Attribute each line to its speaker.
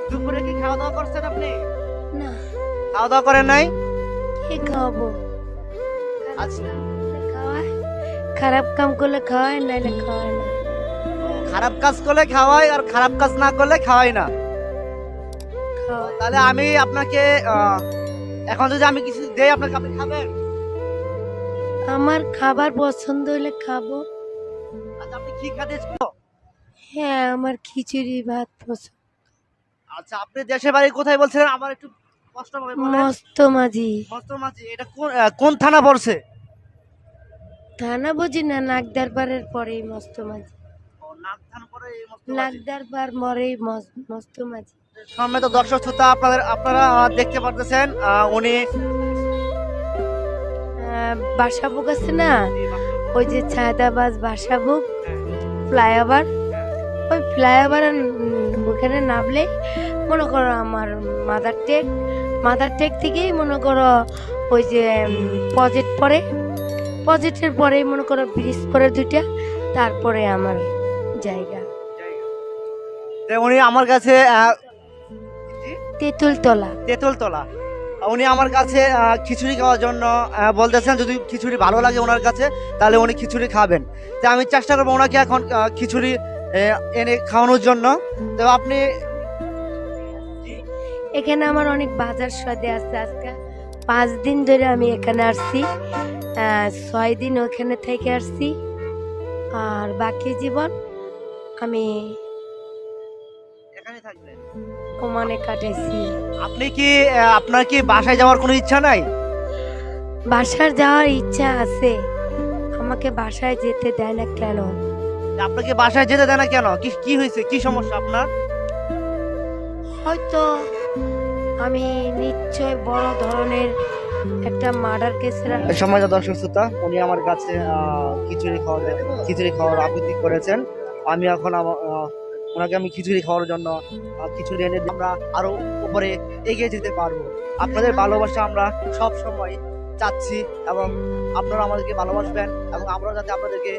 Speaker 1: দুপুরে কি খাওয়া দাওয়া করছেন আপনি?
Speaker 2: না,
Speaker 1: খাওয়া দাওয়া করেন নাই?
Speaker 2: কি খাওয়াবো?
Speaker 1: আচ্ছা,
Speaker 2: খাওয়ায়, খারাপ কাম করলে খাওয়ায়, নাইলে খাওয়ায় না।
Speaker 1: খারাপ কাজ করলে খাওয়াই আর খারাপ কাজ না করলে খাওয়াই না।
Speaker 2: খাওয়ায়।
Speaker 1: তাহলে আমি আপনাকে এখন যদি আমি কিছু দেই আপনাকে, আপনি খাবেন?
Speaker 2: আমার খাবার পছন্দ হলে খাবো।
Speaker 1: আচ্ছা, আপনি কি খাতে ইচ্ছুক?
Speaker 2: হ্যাঁ, আমার খিচুড়ি ভাত পছন্দ।
Speaker 1: আচ্ছা, আপনি দেশের বাড়ি কোথায় বলছিলেন? আমার একটু কষ্ট হবে বলেন।
Speaker 2: মস্ত মাঝি।
Speaker 1: মস্তমাঝি, এটা কোন থানা পড়ছে?
Speaker 2: থানা বুঝি না, নাগদার পাড়ের পরেই মস্ত মাঝি।
Speaker 1: ও, নাক থানা পড়ে এই মস্তমাঝি।
Speaker 2: নাগদার পাড় মরেই মস্ত মাঝি।
Speaker 1: সম্মানিত দর্শক শ্রোতা, আপনারা দেখতে পারতেছেন উনি
Speaker 2: বাসাবুক আছে না, ওই যে ছায়দাবাজ বাসাবুক ফ্লাইওভার, ওই ফ্লাইওভার ওখানে নামলে মনে করো আমার মাদার টেক থেকেই মনে করো ওই যে প্রজেক্ট পরে, প্রজেক্টের পরে মনে করো ব্রিজ পরে দুইটা, তারপরে আমার জায়গা
Speaker 1: উনি আমার কাছে
Speaker 2: তেঁতুলতলা।
Speaker 1: তেঁতুলতলা। উনি আমার কাছে খিচুড়ি খাওয়ার জন্য বলতেছেন, যদি খিচুড়ি ভালো লাগে ওনার কাছে তাহলে উনি খিচুড়ি খাবেন। তো আমি চেষ্টা করবো ওনাকে এখন খিচুড়ি এনে খাওয়ানোর জন্য। তো আপনি
Speaker 2: এখানে আমার অনেক বাজার সদে আছে। আজকে 5 দিন ধরে আমি এখানে আসছি, 6 দিন ওখানে থেকে আসছি, আর বাকি জীবন আমি
Speaker 1: এখানে থাকবেন?
Speaker 2: ওমানে কাটাইছি।
Speaker 1: আপনি কি আপনার কি বাসায় যাওয়ার কোনো ইচ্ছা নাই?
Speaker 2: বাসার যাওয়ার ইচ্ছা আছে, আমাকে বাসায় যেতে দেয় না কেন?
Speaker 1: আপনাকে বাসায় যেতে দেয় না কেন? কি কি হয়েছে? কি সমস্যা আপনার?
Speaker 2: হয়তো আমি নিশ্চয় বড় ধরনের একটা মার্ডার কেসের।
Speaker 1: সম্মানিত দর্শক শ্রোতা, উনি আমার কাছে খিচুড়ি খাওয়ার আবৃত্তি করেছেন। আমি এখন ওনাকে আমি খিচুড়ি খাওয়ার জন্য খিচুড়ি এনে দিয়ে আমরা আরো উপরে এগিয়ে যেতে পারবো। আপনাদের ভালোবাসা আমরা সব সময় চাচ্ছি এবং আপনারা আমাদেরকে ভালোবাসবেন এবং আমরা যাতে আপনাদেরকে